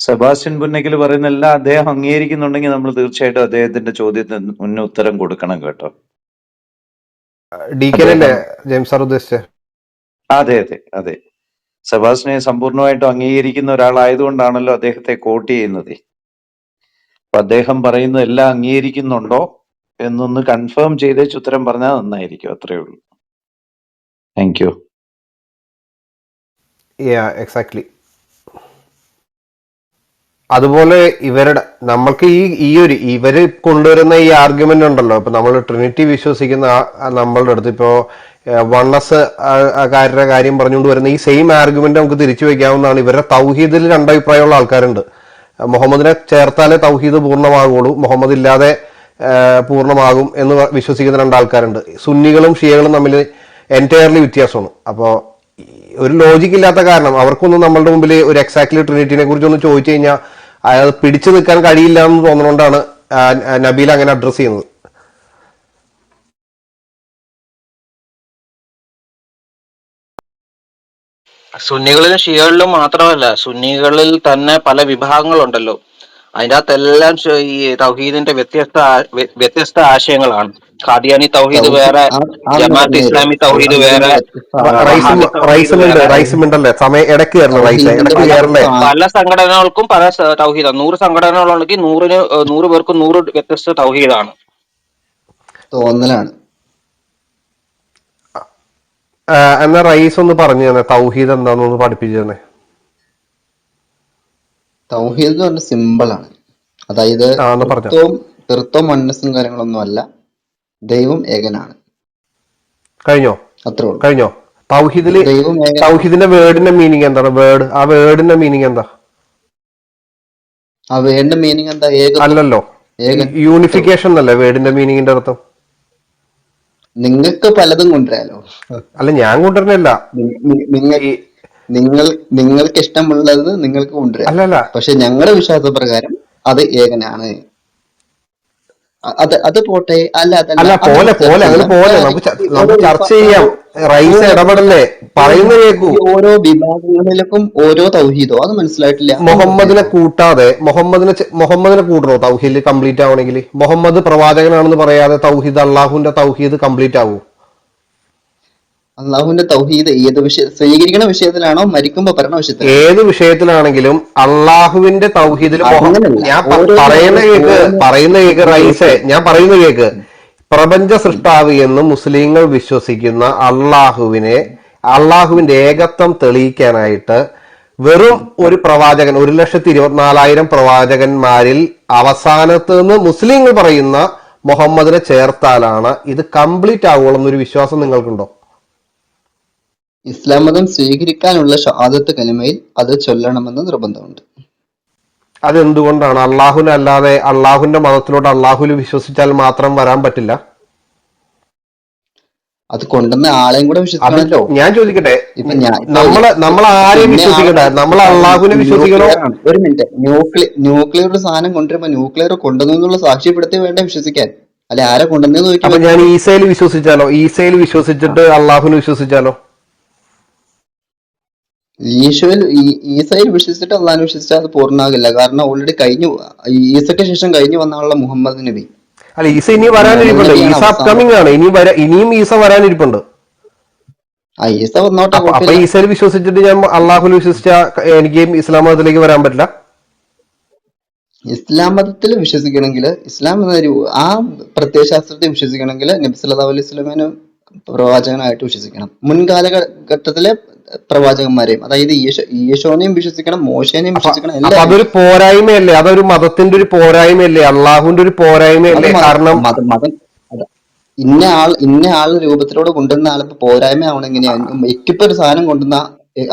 സെബാസ്റ്റ്യൻ പുന്നക്കൽ പറയുന്നല്ല അദ്ദേഹം അംഗീകരിക്കുന്നുണ്ടെങ്കിൽ നമ്മൾ തീർച്ചയായിട്ടും അദ്ദേഹത്തിന്റെ ചോദ്യത്തിന് ഉത്തരം കൊടുക്കണം കേട്ടോ. ജെയിംസ് സാർ ഉദ്ദേശിച്ചത്? അതെ അതെ അതെ, സെബാസ്റ്റിനെ സമ്പൂർണ്ണമായിട്ടും അംഗീകരിക്കുന്ന ഒരാളായതുകൊണ്ടാണല്ലോ അദ്ദേഹത്തെ കോട്ട് ചെയ്യുന്നത്. അപ്പൊ അദ്ദേഹം പറയുന്നത് എല്ലാം അംഗീകരിക്കുന്നുണ്ടോ എന്നൊന്ന് കൺഫേം ചെയ്തേച്ച് ഉത്തരം പറഞ്ഞാൽ നന്നായിരിക്കും. അത്രേ ഉള്ളൂ. Thank you. എക്സാക്ട്ലി. അതുപോലെ നമ്മൾക്ക് ഇവര് കൊണ്ടുവരുന്ന ഈ ആർഗ്യുമെന്റ് ഉണ്ടല്ലോ. ഇപ്പൊ നമ്മൾ ട്രിനിറ്റി വിശ്വസിക്കുന്ന നമ്മളുടെ അടുത്ത് ഇപ്പോ വണ്ണസ് കാരുടെ കാര്യം പറഞ്ഞുകൊണ്ട് വരുന്ന ഈ സെയിം ആർഗ്യുമെന്റ് നമുക്ക് തിരിച്ചു വെക്കാവുന്നതാണ്. ഇവരുടെ തൗഹീദിൽ രണ്ടഭിപ്രായമുള്ള ആൾക്കാരുണ്ട്. മുഹമ്മദിനെ ചേർത്താലേ തൗഹീദ് പൂർണ്ണമാകുള്ളൂ, മുഹമ്മദ് ഇല്ലാതെ പൂർണ്ണമാകും എന്ന് വിശ്വസിക്കുന്ന 2 ആൾക്കാരുണ്ട്. സുന്നികളും ഷിയകളും തമ്മിൽ എൻറ്റയർലി വ്യത്യാസമാണ്. അപ്പോൾ ഒരു ലോജിക്ക് ഇല്ലാത്ത കാരണം അവർക്കൊന്നും നമ്മളുടെ മുമ്പിൽ ഒരു എക്സാക്ട്ലി ട്രിനിറ്റിനെ കുറിച്ച് ഒന്ന് ചോദിച്ചു കഴിഞ്ഞാൽ അത് പിടിച്ചു നിൽക്കാൻ കഴിയില്ല എന്ന് തോന്നുന്നതുകൊണ്ടാണ് നബീൽ അങ്ങനെ അഡ്രസ് ചെയ്യുന്നത്. സുന്നികളിലും ഷിയകളിലും മാത്രമല്ല, സുന്നികളിൽ തന്നെ പല വിഭാഗങ്ങളുണ്ടല്ലോ. അതിൻ്റെ അകത്തെല്ലാം ഈ തൗഹീദിന്റെ വ്യത്യസ്ത ആശയങ്ങളാണ്. ഖാദിയാനി തൗഹീദ് വേറെ, ജമാഅത്ത് ഇസ്ലാമി തൗഹീദ് വേറെ, പല സംഘടനകൾക്കും പല തൗഹീദാണ്. 100 സംഘടനകളുണ്ടെങ്കിൽ 100 പേർക്കും 100 വ്യത്യസ്ത തൗഹീദാണ്. തോന്നലാണ്. എന്നാ റൈസ് ഒന്ന് പറഞ്ഞു തന്നെ തൗഹീദ് എന്താണെന്ന് പഠിപ്പിച്ചു തന്നെ. തൗഹീദ് എന്ന് പറഞ്ഞ സിമ്പിളാണ്. അതായത് തൃത്വം മണ്ണസും കാര്യങ്ങളൊന്നും അല്ല, ദൈവം ഏകനാണ്. കഴിഞ്ഞോ? അത്രേ ഉള്ളൂ. കഴിഞ്ഞോ? തൗഹീദിന്റെ വേർഡിന്റെ മീനിങ് എന്താണ്? വേർഡിന്റെ മീനിങ് എന്താ? ആ വേർഡിന്റെ മീനിങ് എന്താ? അല്ലല്ലോ, യൂണിഫിക്കേഷൻ അല്ലേ വേർഡിന്റെ മീനിങ്ങിന്റെ അർത്ഥം? നിങ്ങൾക്ക് പലതും കൊണ്ടുവരാലോ. അല്ല, ഞാൻ കൊണ്ടുവരുന്നില്ല. നിങ്ങൾക്ക് ഇഷ്ടമുള്ളത് നിങ്ങൾക്ക് കൊണ്ടുവരാം. പക്ഷെ ഞങ്ങളുടെ വിശ്വാസപ്രകാരം അത് ഏകനാണ്. അത് പോട്ടെ. അല്ല, അതല്ല, അല്ല അത് പോലെ നമുക്ക് ചർച്ച അങ്ങനെ ചെയ്യാം. പോലെ ഈ ഓരോ നമുക്ക് ചർച്ച ചെയ്യാം. റൈസ് ഇടപെടല്ലേ, പറയുന്ന കേക്കൂ. ഈ ഓരോ വിഭാഗങ്ങളിലേക്കും ഓരോ തൗഹീദോ അത് മനസ്സിലായിട്ടില്ല, അതൊന്ന് മുഹമ്മദിനെ പറഞ്ഞോ. കൂട്ടാതെ മുഹമ്മദിനെ കൂട്ടണോ തൗഹീദ് കംപ്ലീറ്റ് ആവണമെങ്കിൽ? മുഹമ്മദ് പ്രവാചകനാണെന്ന് പറയാതെ തൗഹീദ് അള്ളാഹുവിന്റെ തൗഹീദ് കംപ്ലീറ്റ് ആവൂ? അള്ളാഹുവിന്റെ തൗഹീദ് ഏത് സ്വീകരിക്കുന്ന വിഷയത്തിലാണോ മരിക്കുമ്പോ പറഞ്ഞ വിഷയത്തിലാണോ? ഏത് വിഷയത്തിലാണെങ്കിലും അള്ളാഹുവിന്റെ തൗഹീദിൽ അങ്ങനല്ല, ഞാൻ ഓരോന്നും പറയുന്ന കേക്ക് റൈസെ, ഞാൻ പറയുന്ന കേക്ക്. പ്രപഞ്ച ഉം. സൃഷ്ടാവ് എന്ന് മുസ്ലിങ്ങൾ വിശ്വസിക്കുന്ന അള്ളാഹുവിന്റെ ഏകത്വം തെളിയിക്കാനായിട്ട് വെറും ഒരു പ്രവാചകൻ, 1,24,000 പ്രവാചകന്മാരിൽ അവസാനത്ത് നിന്ന് മുസ്ലിങ്ങൾ പറയുന്ന മുഹമ്മദിനെ ചേർത്താലാണ് ഇത് കംപ്ലീറ്റ് ആവുള്ളൂ എന്നൊരു വിശ്വാസം നിങ്ങൾക്കുണ്ടോ? ഇസ്ലാം മതം സ്വീകരിക്കാനുള്ള ഷഹാദത്ത് കലിമയിൽ അത് ചൊല്ലണമെന്ന് നിർബന്ധമുണ്ട്. അതെന്തുകൊണ്ടാണ്? അല്ലാതെ അള്ളാഹുവിന്റെ മതത്തിലോട്ട് അള്ളാഹുവിൽ വിശ്വസിച്ചാൽ മാത്രം വരാൻ പറ്റില്ല? അത് കൊണ്ടുവന്ന ആളെയും കൂടെ അത് വിശ്വസിക്കണമല്ലോ. ഞാൻ ചോദിക്കട്ടെ, ഇപ്പൊ നമ്മൾ ആരെയും ഇന്ന വിശ്വസിക്കട്ടെ? നമ്മൾ അള്ളാഹുവിനെ വിശ്വസിക്കണോ? ന്യൂക്ലിയർ ആണ്. ഒരു മിനിറ്റ്, ന്യൂക്ലിയർ ഒരു സാധനം കൊണ്ടുവരുമ്പോ ന്യൂക്ലിയർ കൊണ്ടുവന്നു എന്നുള്ള സാക്ഷ്യപ്പെടുത്തി വേണ്ട വിശ്വസിക്കാൻ. അല്ലെ, ആരെ കൊണ്ടുവന്നു നോക്കി അപ്പൊ ഞാൻ പറ്റുള്ളൂ. ഈസയിൽ വിശ്വസിച്ചാലോ? ഈസയിൽ വിശ്വസിച്ചിട്ട് അള്ളാഹുവിനെ വിശ്വസിച്ചാലോ? ഈസയിൽ വിശ്വസിച്ചിട്ട് അള്ളാഹിനെ വിശ്വസിച്ചാൽ അത് പൂർണ്ണമാകില്ല. കാരണം ഓൾറെഡി കഴിഞ്ഞു. ഈസയ്ക്ക് ശേഷം കഴിഞ്ഞു വന്ന ആളുടെ മുഹമ്മദ് നബി. അല്ല, ഈസ ഇനി മുഹമ്മദ് വരാനിരിപ്പുണ്ട്. നബിയാണ് ഈസ അവസാനം. അപ്കമിങ് ആണ്. ഇനിയും ഈസ വരാനിരിപ്പുണ്ട്. ഈസ വന്നോട്ടെ, അപ്പൊ കുഴപ്പമില്ല. ഈസയിൽ വിശ്വസിച്ചിട്ട് ഞാൻ അള്ളാഹുവിൽ വിശ്വസിച്ച എനിക്ക് ഇസ്ലാം മതത്തിലേക്ക് വരാൻ പറ്റില്ല? ഇസ്ലാം മതത്തിൽ വിശ്വസിക്കണമെങ്കിൽ, ഇസ്ലാം എന്നൊരു ആ പ്രത്യയശാസ്ത്രത്തിൽ വിശ്വസിക്കണമെങ്കിൽ നബി സല്ലല്ലാഹു അലൈഹി വസല്ലമയെ പ്രവാചകനായിട്ട് വിശ്വസിക്കണം. മുൻകാലഘട്ടത്തിലെ പ്രവാചകന്മാരെയും, അതായത് ഈശോനെയും വിശ്വസിക്കണം, മോശേനെയും അപ്പൊ വിശ്വസിക്കണം, അപ്പൊ എല്ലാവരെയും അതൊരു വിശ്വസിക്കണം. പോരായ്മയല്ലേ? അതൊരു മതത്തിന്റെ ഒരു പോരായ്മയല്ലേ? അള്ളാഹുവിന്റെ ഒരു അത് പോരായ്മയല്ലേ? കാരണം മതം മതം അത് ഇന്ന ആൾ രൂപത്തിലൂടെ കൊണ്ടുവന്ന ആളിപ്പോ പോരായ്മ ആവണം. എങ്ങനെയാ എക്കിപ്പോ ഒരു സാധനം കൊണ്ടുവന്ന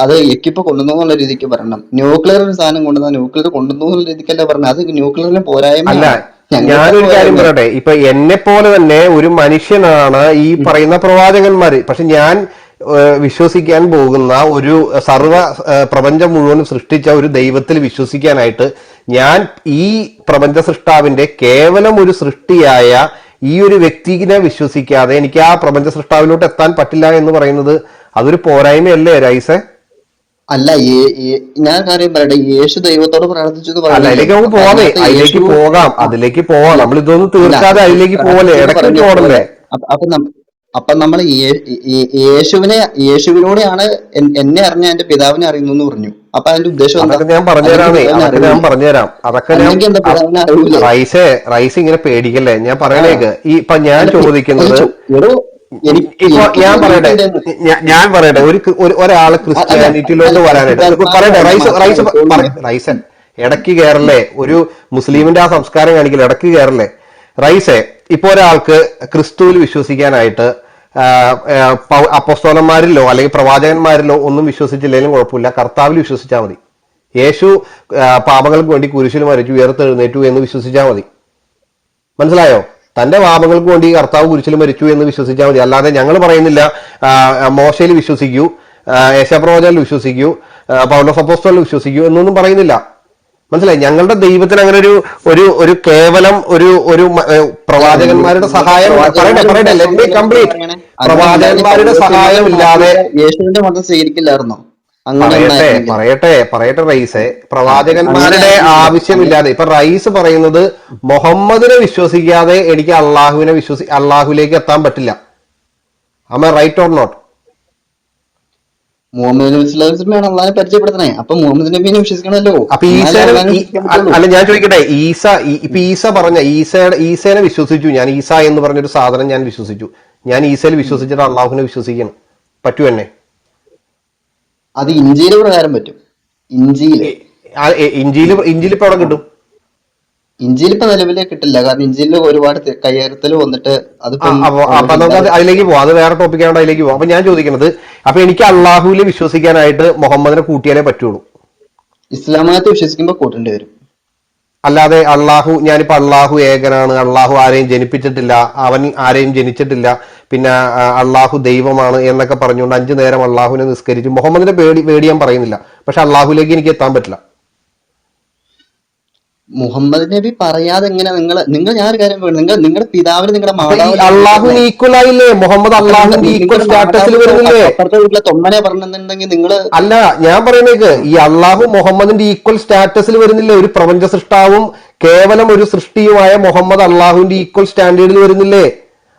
അത് എക്കിപ്പോ കൊണ്ടുവന്നു എന്നുള്ള രീതിക്ക് പറയണം. ന്യൂക്ലിയർ ഒരു സാധനം കൊണ്ടുവന്ന ന്യൂക്ലിയർ കൊണ്ടുവന്നു എന്നുള്ള രീതിക്കല്ല പറഞ്ഞത്. അത് ന്യൂക്ലിയറിന് അല്ല, പോരായ്മയാണ്. ഞങ്ങൾക്ക് അത് ഞാനൊരു കാര്യം പോരായ്മയാണ്. പറയട്ടെ. ഇപ്പൊ എന്നെ പോലെ തന്നെ ഒരു മനുഷ്യനാണ് ഈ പറയുന്ന പ്രവാചകന്മാര്. പക്ഷെ ഞാൻ വിശ്വസിക്കാൻ പോകുന്ന ഒരു പ്രപഞ്ചം മുഴുവൻ സൃഷ്ടിച്ച ഒരു ദൈവത്തിൽ വിശ്വസിക്കാനായിട്ട് ഞാൻ ഈ പ്രപഞ്ച സൃഷ്ടാവിന്റെ കേവലം ഒരു സൃഷ്ടിയായ ഈ ഒരു വ്യക്തിനെ വിശ്വസിക്കാതെ എനിക്ക് ആ പ്രപഞ്ച സൃഷ്ടാവിലോട്ട് എത്താൻ പറ്റില്ല എന്ന് പറയുന്നത് അതൊരു പോരായ്മയല്ലേ റൈസെ? അല്ല, ഞാൻ കാര്യം പറയട്ടെ, യേശു ദൈവത്തോട് പ്രാർത്ഥിച്ചു എന്ന് അല്ല, പറയുന്നില്ലേ? അതിലേക്ക് നമുക്ക് അപ്പൊ പോവാമേ, അതിനകത്ത് അതിലേക്ക് യേശു പോകാം, ആ, അതിലേക്ക് പോവാം. അല്ല നമ്മൾ ഇതൊന്നും അല്ല തീർക്കാതെ അതിലേക്ക് പോവല്ലേ, പ്രാർത്ഥിച്ചു എന്ന് ഇടയ്ക്ക് പറഞ്ഞു പോലെ. ഓടല്ലേ? അപ്പൊ നമ്മൾ യേശുവിനോടെയാണ് എന്നെ അറിഞ്ഞ എന്റെ പിതാവിനെ അറിയുന്നു എന്ന് പറഞ്ഞു. അപ്പൊ അതിന്റെ ഉദ്ദേശം എന്താ? അതൊക്കെ ഞാൻ അല്ലെങ്കിൽ പറഞ്ഞുതരാമേ, പിതാവിനെ അതൊക്കെ ഞാൻ അറിയൂലേ? പറഞ്ഞുതരാം. അല്ലെങ്കിൽ എന്താ പിതാവിനെ അറിയൂലേ? റൈസ് ഇങ്ങനെ പേടിക്കല്ലേ, ഞാൻ ആ പറയണേക്ക്. ഇപ്പൊ ഞാൻ അല്ല ചോദിക്കുന്നത്, എടോ, ഇപ്പൊ എനിക്ക് ഞാൻ പറയട്ടെ, തോന്നിയിട്ടുണ്ടെന്ന്. ഞാൻ പറയട്ടെ, ഒരാള് അല്ല അല്ല, ക്രിസ്ത്യാനിറ്റിയിലോട്ട് വരാനായിട്ട് പരിശുദ്ധാത്മാവിനെ പറയട്ടെ. അതിനെ മാറ്റാൻ റൈസ് ഇടയ്ക്ക് കയറല്ലേ? ഒരു മുസ്ലിമിന്റെ ആ സംസ്കാരം കാണിക്കില്ല, ഇടയ്ക്ക് കയറല്ലേ റൈസെ? ഇപ്പൊ ഒരാൾക്ക് ക്രിസ്തുവിൽ വിശ്വസിക്കാനായിട്ട് അപ്പോസ്തലന്മാരിലോ അല്ലെങ്കിൽ പ്രവാചകന്മാരിലോ ഒന്നും വിശ്വസിച്ചില്ലെങ്കിലും കുഴപ്പമില്ല, കർത്താവിൽ വിശ്വസിച്ചാൽ മതി. യേശു പാപങ്ങൾക്ക് വേണ്ടി കുരിശിൽ മരിച്ചു, ഉയർത്തെഴുന്നേറ്റു എന്ന് വിശ്വസിച്ചാൽ മതി. മനസ്സിലായോ? തന്റെ പാപങ്ങൾക്ക് വേണ്ടി കർത്താവ് കുരിശിൽ മരിച്ചു എന്ന് വിശ്വസിച്ചാൽ മതി. അല്ലാതെ ഞങ്ങൾ പറയുന്നില്ല മോശയിൽ വിശ്വസിക്കൂ, യേശാപ്രവാചകനിൽ വിശ്വസിക്കൂ, പൗലോസ് അപ്പോസ്തലനിൽ വിശ്വസിക്കൂ എന്നൊന്നും പറയുന്നില്ല. മനസ്സിലായി? ഞങ്ങളുടെ ദൈവത്തിന് അങ്ങനെ ഒരു കേവലം ഒരു പ്രവാചകന്മാരുടെ സഹായം, പറയട്ടെ, ലെറ്റ് മീ കംപ്ലീറ്റ്. പ്രവാചകന്മാരുടെ സഹായം ഇല്ലാതെ, യേശുവിന്റെ മതം സ്വീകരിക്കില്ലായിരുന്നോ? അങ്ങനെ ഒന്നായിരുന്നെങ്കിൽ പറയട്ടെ റൈസെ, പ്രവാചകന്മാരുടെ അങ്ങനെ ആവശ്യമില്ലാതെ ഇപ്പൊ റൈസ് പറയുന്നത് മുഹമ്മദിനെ വിശ്വസിക്കാതെ എനിക്ക് അള്ളാഹുലേക്ക് എത്താൻ പറ്റില്ല. Am I right or not? Muhammad നബി സ്വല്ലല്ലാഹു അലൈഹി വസല്ലമയാണ് അള്ളാഹിനെ പരിചയപ്പെടുത്തണേ. അപ്പൊ മുഹമ്മദ് നബീനെ വിശ്വസിക്കണമല്ലോ. അപ്പൊ എന്നാലേ അള്ളാഹിനെ വിശ്വസിക്കാൻ പറ്റുള്ളൂ. അല്ല, ഞാൻ ചോദിക്കട്ടെ, ഈസേനെ വിശ്വസിച്ചു ഞാൻ. ഈസ എന്ന് പറഞ്ഞൊരു സാധനം ഞാൻ വിശ്വസിച്ചു. ഞാൻ ഈസയിൽ വിശ്വസിച്ചിട്ട് അള്ളാഹുവിനെ വിശ്വസിക്കണം, പറ്റൂ എന്നെ? അത് ഇഞ്ചിയില് പ്രകാരം പറ്റും. ഇഞ്ചിയിൽ ഇപ്പൊ അവിടെ കിട്ടും? ഇഞ്ചിയിൽ ഇപ്പൊ നിലവിലെ കിട്ടില്ല. കാരണം ഇഞ്ചിയിൽ ഒരുപാട് കയ്യേറത്തൽ വന്നിട്ട് അതിപ്പം അപ്പൊ നമുക്ക് അതിലേക്ക് പോവാം. അത് വേറെ ടോപ്പിക്കാണ്, അതിലേക്ക് പോവാം. അപ്പൊ ഞാൻ ചോദിക്കുന്നത്, അപ്പൊ എനിക്ക് അള്ളാഹുവിൽ വിശ്വസിക്കാനായിട്ട് മുഹമ്മദിനെ കൂട്ടിയാലേ പറ്റുള്ളൂ? ഇസ്ലാം മതത്തെ വിശ്വസിക്കുമ്പോൾ കൂട്ടേണ്ടി വരും. അല്ലാതെ ഞാനിപ്പോ അള്ളാഹു ഏകനാണ്, അള്ളാഹു ആരെയും ജനിപ്പിച്ചിട്ടില്ല, അവൻ ആരെയും ജനിച്ചിട്ടില്ല, പിന്നെ അള്ളാഹു ദൈവമാണ് എന്നൊക്കെ പറഞ്ഞുകൊണ്ട് 5 നേരം അള്ളാഹുവിനെ നിസ്കരിച്ചു മുഹമ്മദിനെ പേടിയാൻ പറയുന്നില്ല. പക്ഷെ അള്ളാഹുലേക്ക് എനിക്ക് എത്താൻ പറ്റില്ല. മുഹമ്മദ് നബി പറയാതെ എങ്ങനെ നിങ്ങൾ ഞാനൊരു കാര്യം പറയണം, നിങ്ങളുടെ പിതാവിന് നിങ്ങളുടെ അപ്പൊ ഈ മാതാവിനെ അള്ളാഹുവിന് വിളിക്കുന്നത് ഈക്വൽ ആയില്ലേ? മുഹമ്മദ് അള്ളാഹുവിന്റെ ഈക്വൽ നിങ്ങളുടെ സ്റ്റാറ്റസിൽ മാതാവ് വരുന്നില്ലേ? അപ്പുറത്തെ വീട്ടിലെ തൊമ്മനെ പറഞ്ഞെന്നുണ്ടെങ്കിൽ നിങ്ങള് അല്ല, ഞാൻ പറയുന്നേക്ക് ഈ അള്ളാഹു മുഹമ്മദിന്റെ ഈക്വൽ സ്റ്റാറ്റസിൽ വരുന്നില്ലേ? ഒരു പ്രപഞ്ച സൃഷ്ടാവും കേവലം ഒരു സൃഷ്ടിയുമായ മുഹമ്മദ് അള്ളാഹുവിന്റെ ഈക്വൽ സ്റ്റാൻഡേർഡിൽ വരുന്നില്ലേ?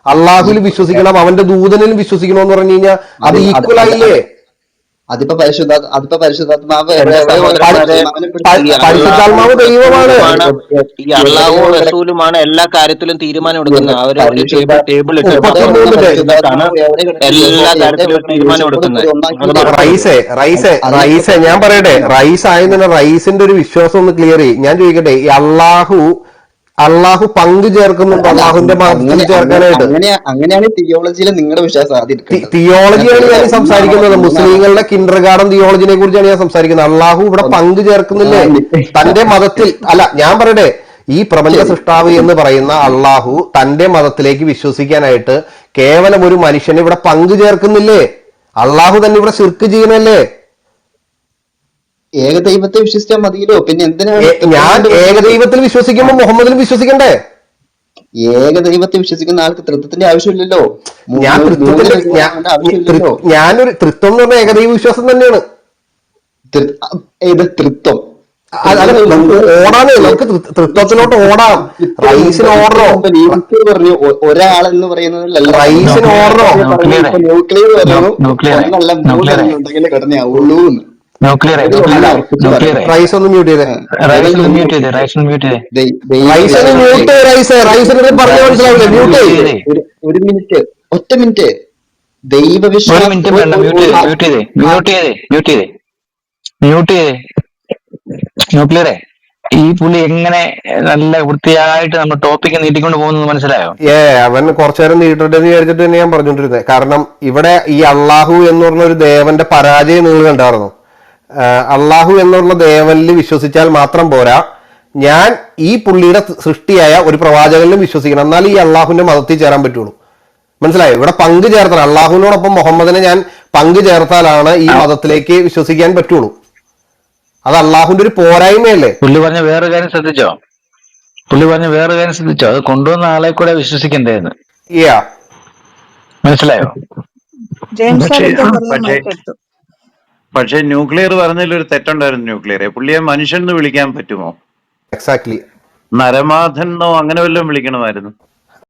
അള്ളാഹുവിൽ വിശ്വസിക്കണം, അവന്റെ ദൂതനിൽ വിശ്വസിക്കണം എന്ന് പറഞ്ഞു കഴിഞ്ഞാൽ അത് ഈക്വൽ ആയില്ലേ? അതിപ്പോ പരിശുദ്ധാത്മാവ് എന്റെ സഹോദരന്മാരെ, ഈ പരിശുദ്ധാത്മാവ് അള്ളാഹുവും ദൈവമാണ്. ഈ അള്ളാഹുവും റസൂലുമാണ് എല്ലാ കാര്യത്തിലും തീരുമാനം എടുക്കുന്നത്. അവർ ഒരു ടേബിൾ ഇട്ടിട്ട് അപ്പുറത്തൊക്കെ ഇരുന്നിട്ടാണ് എല്ലാ കാര്യത്തിലും ഒരു തീരുമാനം എടുക്കുന്നത്. അത് മറക്കരുത്. റൈസെ ഞാൻ പറയട്ടെ, റൈസ് ആയതിന് റൈസിന്റെ ഒരു വിശ്വാസം ഒന്ന് ക്ലിയർ ചെയ്യും. ഞാൻ ചോദിക്കട്ടെ, ഈ അള്ളാഹു പങ്കു ചേർക്കുന്നുണ്ട് അള്ളാഹുവിന്റെ മതത്തിൽ ചേർക്കാനായിട്ട്? അങ്ങനെയാണ് തിയോളജിയിലെ നിങ്ങളുടെ വിശ്വാസം. തിയോളജിയാണ് ഞാൻ സംസാരിക്കുന്നത്. മുസ്ലിങ്ങളുടെ കിൻഡർ ഗാർഡൻ തിയോളജിനെ കുറിച്ചാണ് ഞാൻ സംസാരിക്കുന്നത്. അള്ളാഹു ഇവിടെ പങ്കു ചേർക്കുന്നില്ലേ തന്റെ മതത്തിൽ? അല്ല, ഞാൻ പറയട്ടെ, ഈ പ്രപഞ്ച സൃഷ്ടാവ് എന്ന് പറയുന്ന അള്ളാഹു തന്റെ മതത്തിലേക്ക് വിശ്വസിക്കാനായിട്ട് കേവലം ഒരു മനുഷ്യനെ ഇവിടെ പങ്കു ചേർക്കുന്നില്ലേ? അള്ളാഹു തന്നെ ഇവിടെ ശിർക്ക് ചെയ്യുന്നല്ലേ? ഏകദൈവത്തെ വിശ്വസിച്ചാൽ മതിയല്ലോ, പിന്നെ എന്തിനാണ്? ഞാൻ ഏകദൈവത്തിൽ വിശ്വസിക്കുമ്പോൾ മുഹമ്മദിലും വിശ്വസിക്കണ്ടേ? ഏകദൈവത്തെ വിശ്വസിക്കുന്ന ആൾക്ക് തൃത്വത്തിന്റെ ആവശ്യമില്ലല്ലോ. ഞാനൊരു തൃത്വം എന്ന് പറഞ്ഞ ഏകദൈവ വിശ്വാസം തന്നെയാണ്. തൃത്വം ഓടാനേ, നമുക്ക് തൃത്വത്തിലോട്ട് ഓടാം. റൈസിന് ഓടണോ? പറഞ്ഞു ഒരാളെന്ന് പറയുന്നതിലല്ല, റൈസിന് ഓടണോ? ന്യൂക്ലിയർ ഉണ്ടെങ്കിൽ ഘടനയാവുള്ളൂ. റൈസ് ഒന്ന് മ്യൂട്ട് ചെയ്തേ. റൈസിന് പറഞ്ഞ മനസ്സിലാവില്ല. മ്യൂട്ട് ചെയ്തേ. ഒരു മിനിറ്റ്, ഒറ്റ മിനിറ്റ്. ദൈവവിശ്വാസം ന്യൂക്ലിയറെ ഈ പുള്ളി എങ്ങനെ നല്ല വൃത്തിയായിട്ട് നമ്മൾ ടോപ്പിക്ക് നീട്ടിക്കൊണ്ട് പോകുന്നത് മനസ്സിലായോ? അവൻ കുറച്ചു നേരം നീട്ടട്ടെ എന്ന് വിചാരിച്ചിട്ട് തന്നെ ഞാൻ പറഞ്ഞോണ്ടിരുന്നത്. കാരണം ഇവിടെ ഈ അള്ളാഹു എന്ന് പറഞ്ഞ ഒരു ദേവന്റെ പരാജയം നിങ്ങൾ കണ്ടായിരുന്നു. അള്ളാഹു എന്നുള്ള ദേവനിൽ വിശ്വസിച്ചാൽ മാത്രം പോരാ, ഞാൻ ഈ പുള്ളിയുടെ സൃഷ്ടിയായ ഒരു പ്രവാചകനിലും വിശ്വസിക്കണം, എന്നാൽ ഈ അള്ളാഹുവിന്റെ മതത്തിൽ ചേരാൻ പറ്റുള്ളൂ. മനസ്സിലായോ? ഇവിടെ പങ്കു ചേർത്താൽ, അള്ളാഹുവിനോടൊപ്പം മുഹമ്മദിനെ ഞാൻ പങ്കു ചേർത്താലാണ് ഈ മതത്തിലേക്ക് വിശ്വസിക്കാൻ പറ്റുള്ളൂ. അത് അള്ളാഹുവിന്റെ ഒരു പോരായ്മയല്ലേ? പുള്ളി പറഞ്ഞ വേറൊരു കാര്യം ശ്രദ്ധിച്ചോ? അത് കൊണ്ടുവന്ന ആളെ കൂടെ വിശ്വസിക്കണ്ടേന്ന്. മനസ്സിലായോ? പക്ഷെ ന്യൂക്ലിയർ പറഞ്ഞതിൽ ഒരു തെറ്റുണ്ടായിരുന്നു. ന്യൂക്ലിയറെ പുള്ളിയെ മനുഷ്യൻ എന്ന് വിളിക്കാൻ പറ്റുമോ? എക്സാക്ട്ലി. നരമാധൻ എന്നോ അങ്ങനെ വല്ലതും വിളിക്കണമായിരുന്നു.